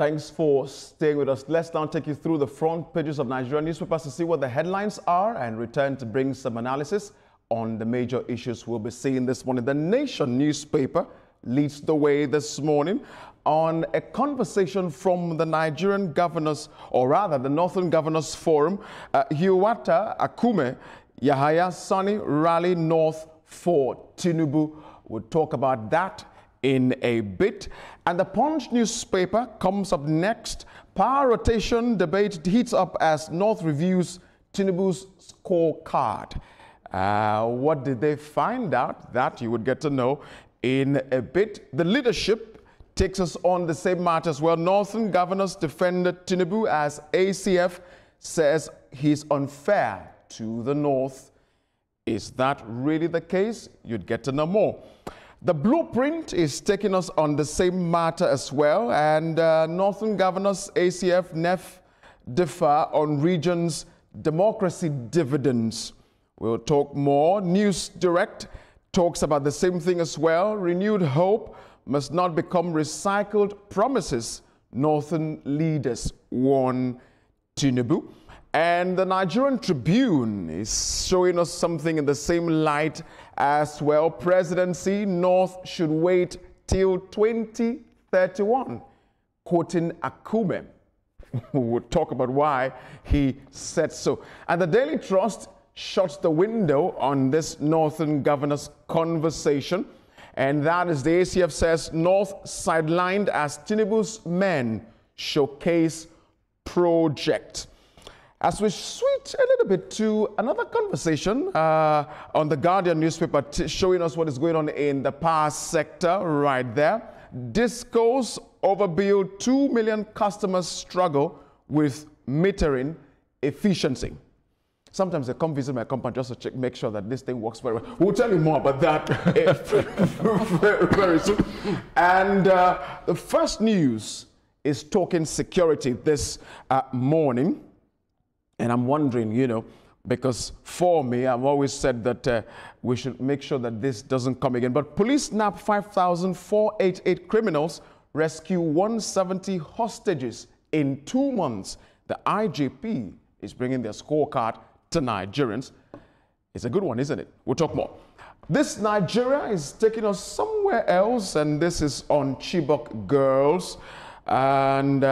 Thanks for staying with us. Let's now take you through the front pages of Nigerian newspapers to see what the headlines are and return to bring some analysis on the major issues we'll be seeing this morning. The Nation newspaper leads the way this morning on a conversation from the Nigerian Governors, or rather the Northern Governors Forum. Hiwata Akume, Yahaya Sani rally north for Tinubu. We'll talk about that in a bit. And the Punch newspaper comes up next. Power rotation debate heats up as North reviews Tinubu's scorecard. What did they find out? That you would get to know in a bit. The leadership takes us on the same matter as well. Northern governors defended Tinubu as ACF says he's unfair to the North. Is that really the case? You'd get to know more. The Blueprint is taking us on the same matter as well, and Northern Governors, ACF, NEF differ on regions' democracy dividends. We'll talk more. News Direct talks about the same thing as well. Renewed hope must not become recycled promises, Northern leaders warn Tinubu. And the Nigerian Tribune is showing us something in the same light as well. Presidency, North should wait till 2031. Quoting Akume, we'll talk about why he said so. And the Daily Trust shuts the window on this Northern Governors conversation. And that is the ACF says North sidelined as Tinubu's men showcase project. As we switch a little bit to another conversation on the Guardian newspaper showing us what is going on in the power sector right there. Disco's overbilled 2 million customers struggle with metering efficiency. Sometimes they come visit my company just to check, make sure that this thing works very well. We'll tell you more about that very soon. And the first news is talking security this morning. And I'm wondering, you know, because for me, I've always said that we should make sure that this doesn't come again. But police nab 5,488 criminals, rescue 170 hostages in 2 months. The IGP is bringing their scorecard to Nigerians. It's a good one, isn't it? We'll talk more. This Nigeria is taking us somewhere else, and this is on Chibok girls. And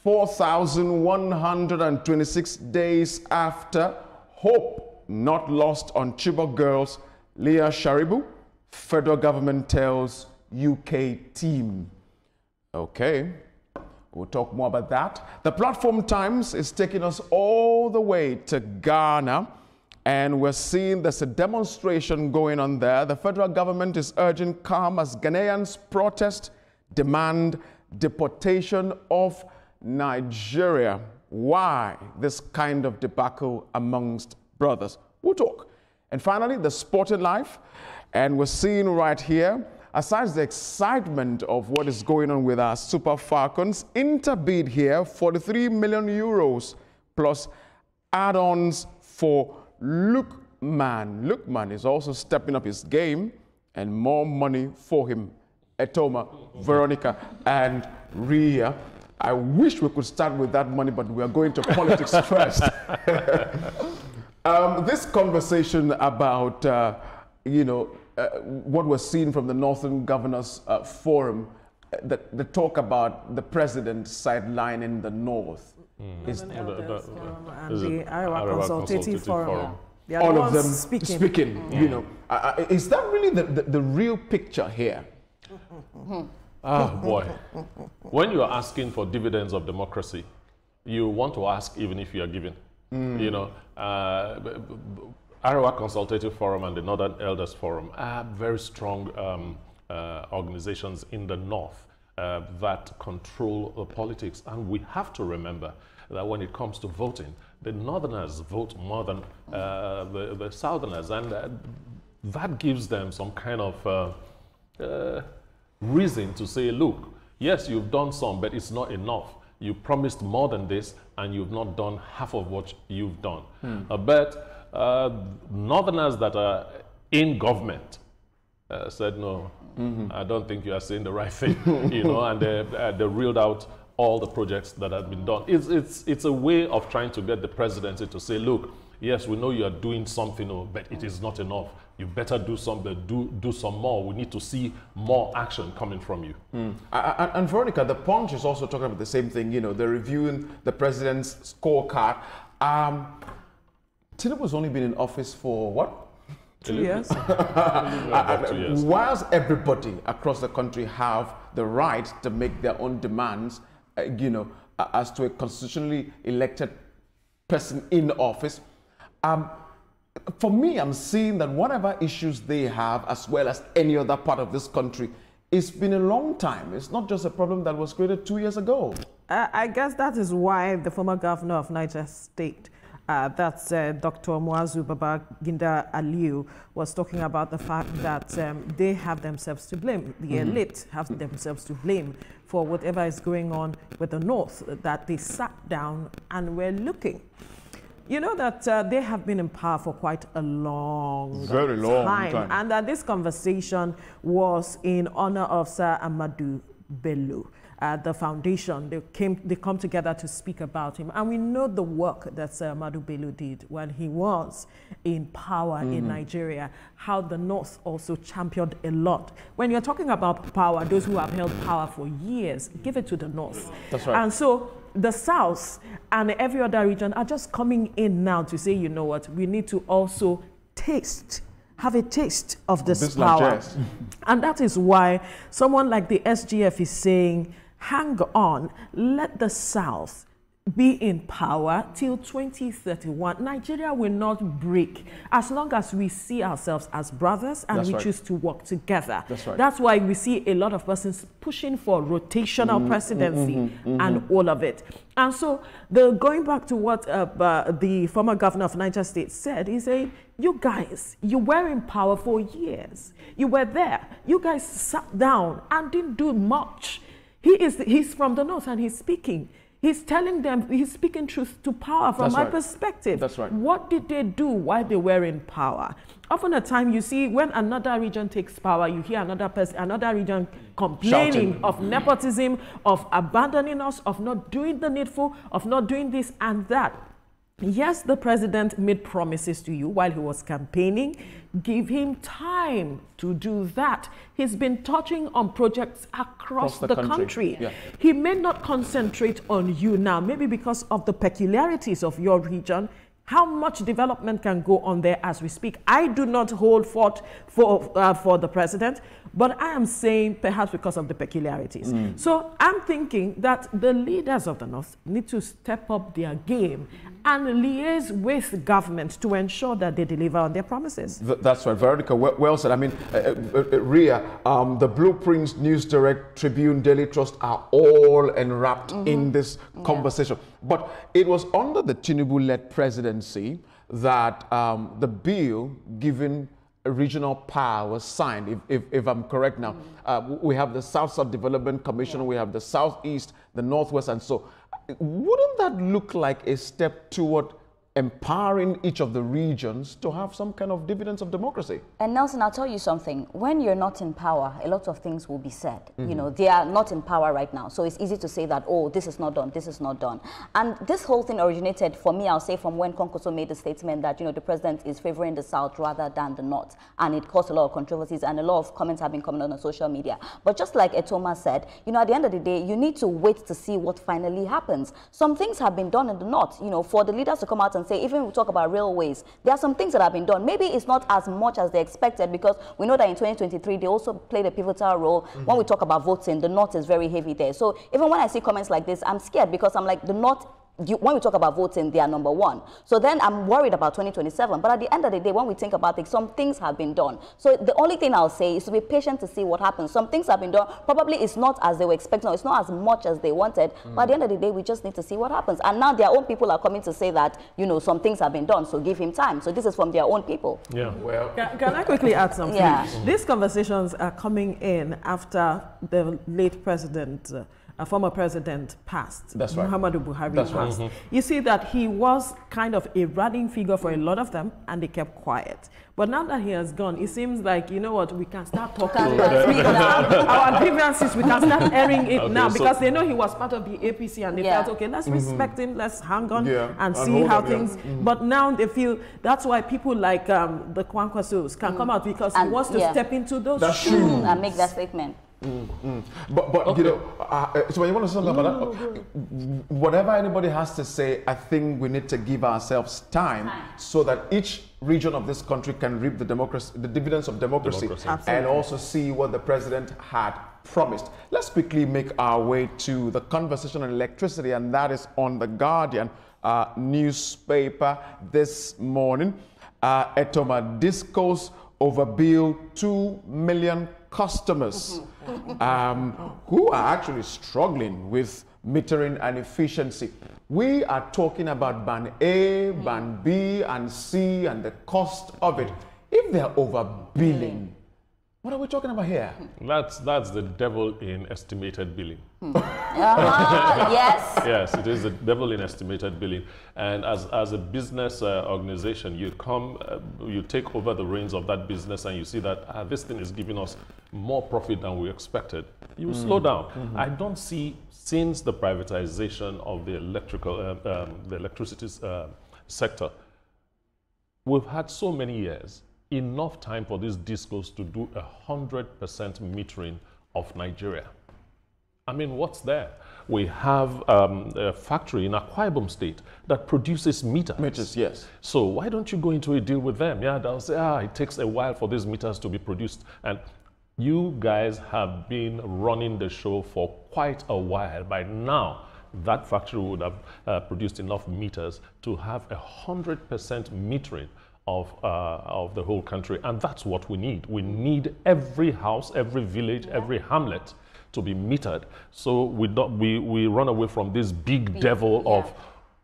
4,126 days after, hope not lost on Chibok girls. Leah Sharibu, federal government tells UK team. Okay, we'll talk more about that. The Platform Times is taking us all the way to Ghana, and we're seeing there's a demonstration going on there. The federal government is urging calm as Ghanaians protest, demand deportation of Nigeria. Why this kind of debacle amongst brothers? We'll talk. And finally, the sporting life. And we're seeing right here, aside the excitement of what is going on with our Super Falcons, Inter bid here, 43 million euros plus add-ons for Lookman. Lookman is also stepping up his game, and more money for him. Etoma, Veronica, and Ria. I wish we could start with that money, but we are going to politics first. This conversation about, what we're seeing from the Northern Governors Forum, the talk about the president sidelining the North. Is the Arewa Consultative Forum. They are all the of them speaking. you know. Is that really the real picture here? Ah, boy. When you are asking for dividends of democracy, you want to ask even if you are giving. You know, Arewa Consultative Forum and the Northern Elders Forum are very strong organizations in the North that control the politics. And we have to remember that when it comes to voting, the Northerners vote more than the Southerners. And that gives them some kind of reason to say, look, yes, you've done some, but it's not enough. You promised more than this, and you've not done half of what you've done. But Northerners that are in government said, no, I don't think you are saying the right thing, you know, and they reeled out all the projects that have been done. It's a way of trying to get the presidency to say, look, yes, we know you are doing something, but it is not enough. You better do something, do some more. We need to see more action coming from you. And Veronica, the Punch is also talking about the same thing. You know, they're reviewing the president's scorecard. Tinubu's only been in office for what? 2 years. Whilst everybody across the country have the right to make their own demands, you know, as to a constitutionally elected person in office, for me, I'm seeing that whatever issues they have, as well as any other part of this country, it's been a long time. It's not just a problem that was created 2 years ago. I guess that is why the former governor of Niger State, that's Dr. Muazu Babangida Aliyu, was talking about the fact that they have themselves to blame. The elite have themselves to blame for whatever is going on with the North, that they sat down and were looking. You know that they have been in power for quite a very long time. And that this conversation was in honor of Sir Ahmadu Bello. The foundation, they come together to speak about him. And we know the work that Sir Ahmadu Bello did when he was in power in Nigeria, how the North also championed a lot. When you're talking about power, those who have held power for years, give it to the North. That's right. And so the South and every other region are just coming in now to say, you know what, we need to also have a taste of this power. And that is why someone like the SGF is saying, hang on, let the South be in power till 2031. Nigeria will not break as long as we see ourselves as brothers and we choose to work together. That's why we see a lot of persons pushing for rotational presidency and all of it. And so, going back to what the former governor of Niger State said, he said, you guys, you were in power for years. You were there. You guys sat down and didn't do much. He's from the North and he's speaking. He's telling them, he's speaking truth to power from my perspective. That's right. What did they do while they were in power? Often at time you see when another region takes power, you hear another region complaining of nepotism, of abandoning us, of not doing the needful, of not doing this and that. Yes, the president made promises to you while he was campaigning. Give him time to do that. He's been touching on projects across the country. Yeah. He may not concentrate on you now, maybe because of the peculiarities of your region. How much development can go on there as we speak? I do not hold forth for the president, but I am saying perhaps because of the peculiarities. So I'm thinking that the leaders of the North need to step up their game and liaise with government to ensure that they deliver on their promises. That's right, Veronica, well said. I mean, Ria, the Blueprints, News Direct, Tribune, Daily Trust are all enwrapped in this conversation. But it was under the Tinubu-led presidency that the bill giving regional power was signed, if I'm correct now. We have the South-South Development Commission, we have the Southeast, the Northwest, and so. Wouldn't that look like a step toward empowering each of the regions to have some kind of dividends of democracy? And Nelson, I'll tell you something. When you're not in power, a lot of things will be said. You know, they are not in power right now. So it's easy to say that, oh, this is not done, this is not done. And this whole thing originated, for me, I'll say, from when Konkoso made the statement that, you know, the president is favoring the South rather than the North. And it caused a lot of controversies and a lot of comments have been coming on social media. But just like Etoma said, you know, at the end of the day, you need to wait to see what finally happens. Some things have been done in the North, you know, for the leaders to come out and say, even if we talk about railways, there are some things that have been done. Maybe it's not as much as they expected, because we know that in 2023, they also played a pivotal role. When we talk about voting, the North is very heavy there. So even when I see comments like this, I'm scared, because I'm like, the North, when we talk about voting, they are number one. So then I'm worried about 2027. But at the end of the day, when we think about it, some things have been done. So the only thing I'll say is to be patient to see what happens. Some things have been done. Probably it's not as they were expecting, or it's not as much as they wanted. But at the end of the day, we just need to see what happens. And now their own people are coming to say that, you know, some things have been done, so give him time. So this is from their own people. Yeah. Well, can I quickly add something? Yeah. These conversations are coming in after the late president former president passed, That's right. Muhammadu Buhari That's right. passed, you see that he was kind of a rallying figure for a lot of them, and they kept quiet. But now that he has gone, it seems like, you know what, we can start talking our grievances, we can start airing it now, because they know he was part of the APC, and they felt, okay, let's respect him, let's hang on and see how things, but now they feel, that's why people like the Kwankwasos can come out, because he wants to step into those shoes and make that statement. But you know, so when you want to say something about that, whatever anybody has to say, I think we need to give ourselves time so that each region of this country can reap the dividends of democracy. And also see what the president had promised. Let's quickly make our way to the conversation on electricity, and that is on the Guardian newspaper this morning. Etoma Discos overbill 2 million customers who are actually struggling with metering and efficiency. We are talking about Band A, Band B, and C, and the cost of it. If they're overbilling, what are we talking about here? That's the devil in estimated billing. Yes. Yes, it is the devil in estimated billing. And as a business organization, you come, you take over the reins of that business, and you see that this thing is giving us more profit than we expected. You will slow down. I don't see, since the privatization of the electricity sector, we've had so many years, enough time for these discos to do 100% metering of Nigeria. I mean, what's there? We have a factory in Akwa Ibom State that produces meters. Meters, yes. So why don't you go into a deal with them? Yeah, they'll say, it takes a while for these meters to be produced. And you guys have been running the show for quite a while. By now, that factory would have produced enough meters to have 100% metering of the whole country, and that's what we need. We need every house, every village, every hamlet to be metered, so we run away from this big devil of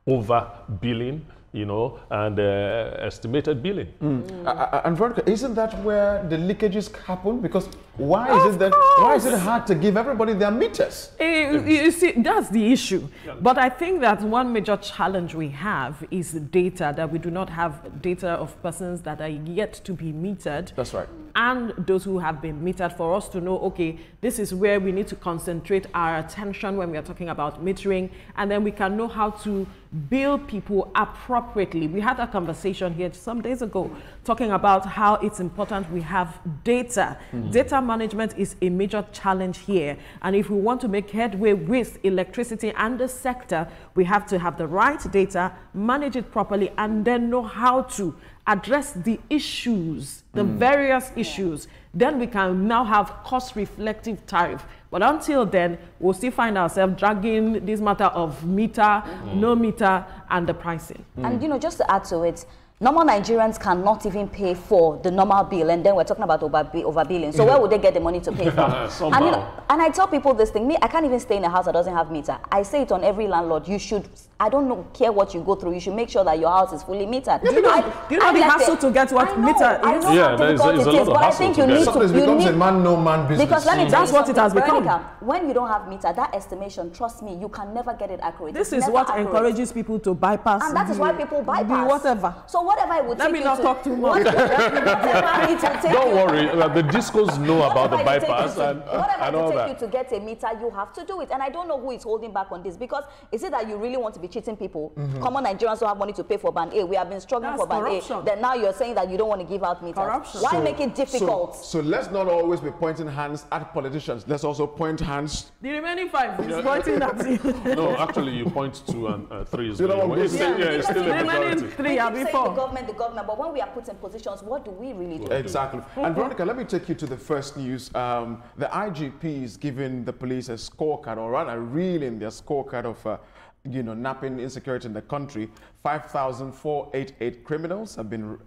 over-billing, you know, and estimated billing. And Veronica, isn't that where the leakages happen? Because why is it hard to give everybody their meters? You see, that's the issue. But I think that one major challenge we have is data, that we do not have data of persons that are yet to be metered. That's right. And those who have been metered, for us to know, okay, this is where we need to concentrate our attention when we are talking about metering, and then we can know how to bill people appropriately. We had a conversation here some days ago talking about how it's important we have data. Data management is a major challenge here, and if we want to make headway with electricity and the sector, we have to have the right data, manage it properly, and then know how to address the issues, the various issues. Then we can now have cost-reflective tariff. But until then, we'll still find ourselves dragging this matter of meter, no meter, and the pricing. And, you know, just to add to it, normal Nigerians cannot even pay for the normal bill, and then we're talking about overbilling. So where would they get the money to pay for? And, you know, and I tell people this thing, I can't even stay in a house that doesn't have meter. I say it on every landlord, you should, I don't care what you go through, you should make sure that your house is fully metered. Do you know the hassle to get what meter is? I know how difficult it is, but I think you need to. It becomes a man-no-man business. Because let me tell that's you what it has become. When you don't have meter, that estimation, trust me, you can never get it accurate. This is what encourages people to bypass. And that is why people bypass. Whatever. So whatever it would take you to... Let me not talk too much. Don't worry, the discos know about the bypass and all that. Whatever it takes you to get a meter, you have to do it. And I don't know who is holding back on this, because is it that you really want to be cheating people? Common Nigerians don't have money to pay for Band A. We have been struggling for Band A. Then now you're saying that you don't want to give out meters. Corruption. Why make it difficult? So let's not always be pointing hands at politicians. Let's also point hands. The remaining 5 is pointing at you. No, actually, you point 2 and 3 is You know what it's still the a remaining majority. 3 are before. The government, but when we are put in positions, what do we really do? Exactly. And Veronica, let me take you to the first news. The IGP is giving the police a scorecard, or rather reeling their scorecard of napping insecurity in the country. 5,488 criminals have been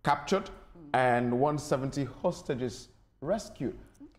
captured, and 170 hostages rescued.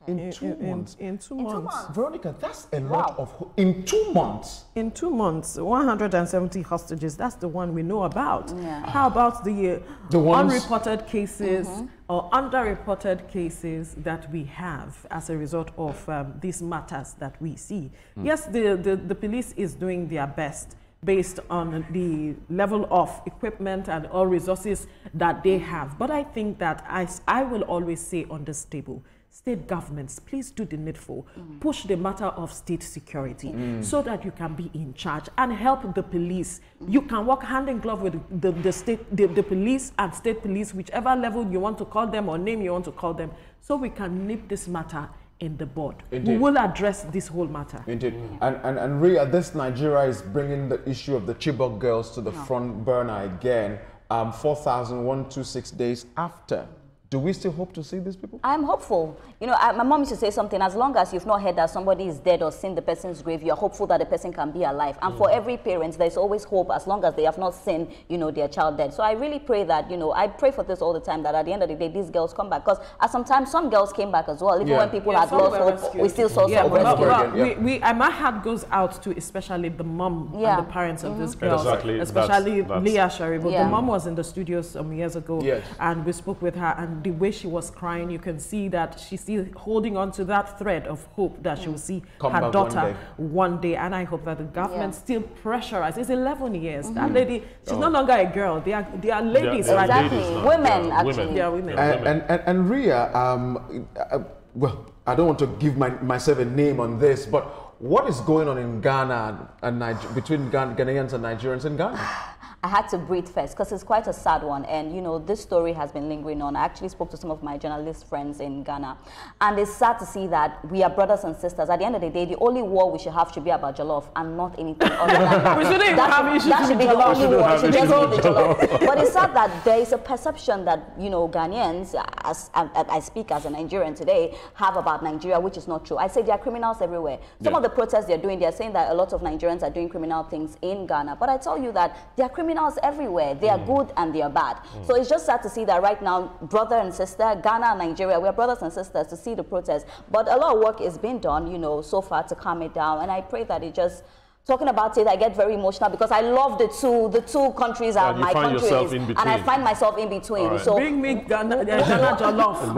In 2 months? In 2 months. Veronica, that's a lot of... In 2 months? In 2 months, 170 hostages. That's the one we know about. Yeah. How about the ones... unreported cases or underreported cases that we have as a result of these matters that we see? Yes, the police is doing their best based on the level of equipment and all resources that they have. But I think that, as I will always say on this table, state governments, please do the needful. Push the matter of state security so that you can be in charge and help the police. You can work hand in glove with the police and state police, whichever level you want to call them or name you want to call them, so we can nip this matter in the bud. Indeed. We will address this whole matter. Indeed. And Ria, this Nigeria is bringing the issue of the Chibok girls to the front burner again, 4,126 days after. Do we still hope to see these people? I'm hopeful. You know, my mom used to say something, as long as you've not heard that somebody is dead or seen the person's grave, you're hopeful that the person can be alive. And for every parent, there's always hope as long as they have not seen, you know, their child dead. So I really pray that, you know, I pray for this all the time, that at the end of the day, these girls come back. Because sometimes some girls came back as well. Even when people had lost hope, we still saw some rescue. My heart goes out to especially the mom and the parents of these girls. Exactly. Especially Leah Sharibu. Yeah. The mom was in the studio some years ago, and we spoke with her, and the way she was crying, you can see that she's still holding on to that thread of hope that she will see her daughter one day. And I hope that the government still pressurizes. It's 11 years. That lady, she's no longer a girl. They are ladies right now. Women, actually. They are women. And Ria, well, I don't want to give myself a name on this, but what is going on in Ghana and between Ghanaians and Nigerians in Ghana? I had to breathe first because it's quite a sad one, and you know, this story has been lingering on. I actually spoke to some of my journalist friends in Ghana, and it's sad to see that we are brothers and sisters. At the end of the day, the only war we should have should be about jollof and not anything other than that. We shouldn't even have issues that should be the only war. It should just be the jollof. But it's sad that there is a perception that, you know, Ghanaians, as I speak as a Nigerian today, have about Nigeria, which is not true. I say there are criminals everywhere. Some of the protests they're doing, they're saying that a lot of Nigerians are doing criminal things in Ghana. But I tell you that there are criminals everywhere. They are good and they are bad. So it's just sad to see that right now, brother and sister, Ghana and Nigeria, we are brothers and sisters, to see the protests. But a lot of work is being done, you know, so far to calm it down. And I pray that it just... Talking about it, I get very emotional because I love the two countries are my countries, and I find myself in between. Right. So bring me Ghana jollof.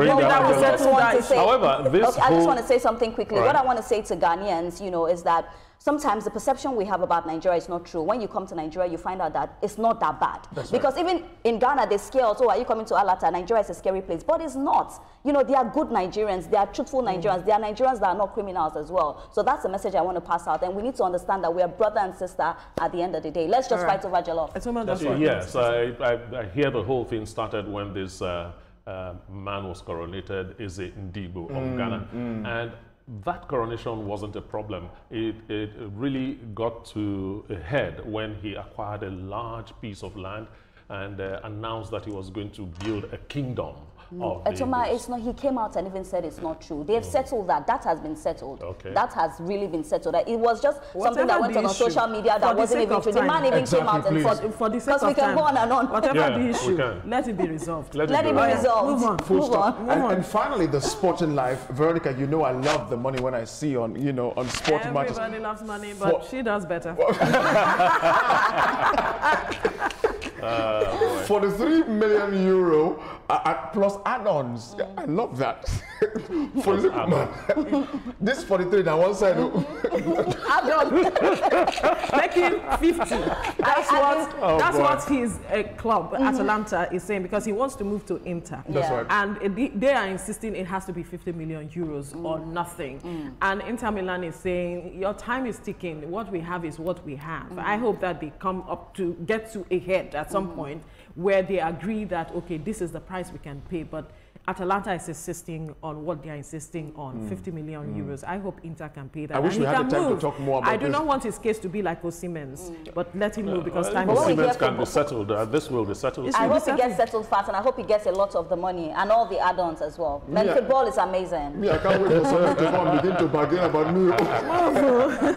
However, this I just want to say something quickly. Right. What I want to say to Ghanaians, you know, is that sometimes the perception we have about Nigeria is not true. When you come to Nigeria, you find out that it's not that bad. Because even in Ghana, they scare us. Oh, are you coming to Alata? Nigeria is a scary place. But it's not. You know, they are good Nigerians. They are truthful Nigerians. They are Nigerians that are not criminals as well. So that's the message I want to pass out. And we need to understand that we are brother and sister at the end of the day. Let's just fight over jollof. Yes, I hear the whole thing started when this man was coronated, Eze Ndigbo of Ghana. And that coronation wasn't a problem. It really got to a head when he acquired a large piece of land and announced that he was going to build a kingdom. Etoma, it's not. He came out and even said it's not true. They have settled that. That has been settled. Okay. That has really been settled. It was just something that went on social media that wasn't even true. The man even came out and said, for the sake of time, we can go on and on. Whatever the issue, let it be resolved. Let it be resolved. Move on. And finally, the sporting life. Veronica, you know I love the money when I see on, you know, on sport matters. Everybody loves money, but she does better. 43 million euro plus add-ons. I love that. This 43 on one side. Making 50. That's what his club, Atalanta, is saying, because he wants to move to Inter. That's right. And they are insisting it has to be 50 million euros or nothing. And Inter Milan is saying, your time is ticking. What we have is what we have. I hope that they come up to get to a head at some point where they agree that, okay, this is the price we can pay. But Atalanta is insisting on what they are insisting on, 50 million euros. I hope Inter can pay that. I wish we had the time to talk more about this. I do not want his case to be like Osimhen's, but let him know because time is Osimhen's can be settled. This will be settled. I hope he gets settled fast, and I hope he gets a lot of the money and all the add-ons as well. Football is amazing. I can't wait for someone to come and begin to bargain about me.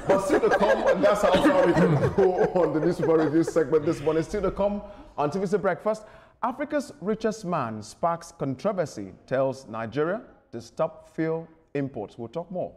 But still to come, that's how far we can go on the newspaper review segment this morning. Still to come on TVC Breakfast. Africa's richest man sparks controversy, tells Nigeria to stop fuel imports. We'll talk more.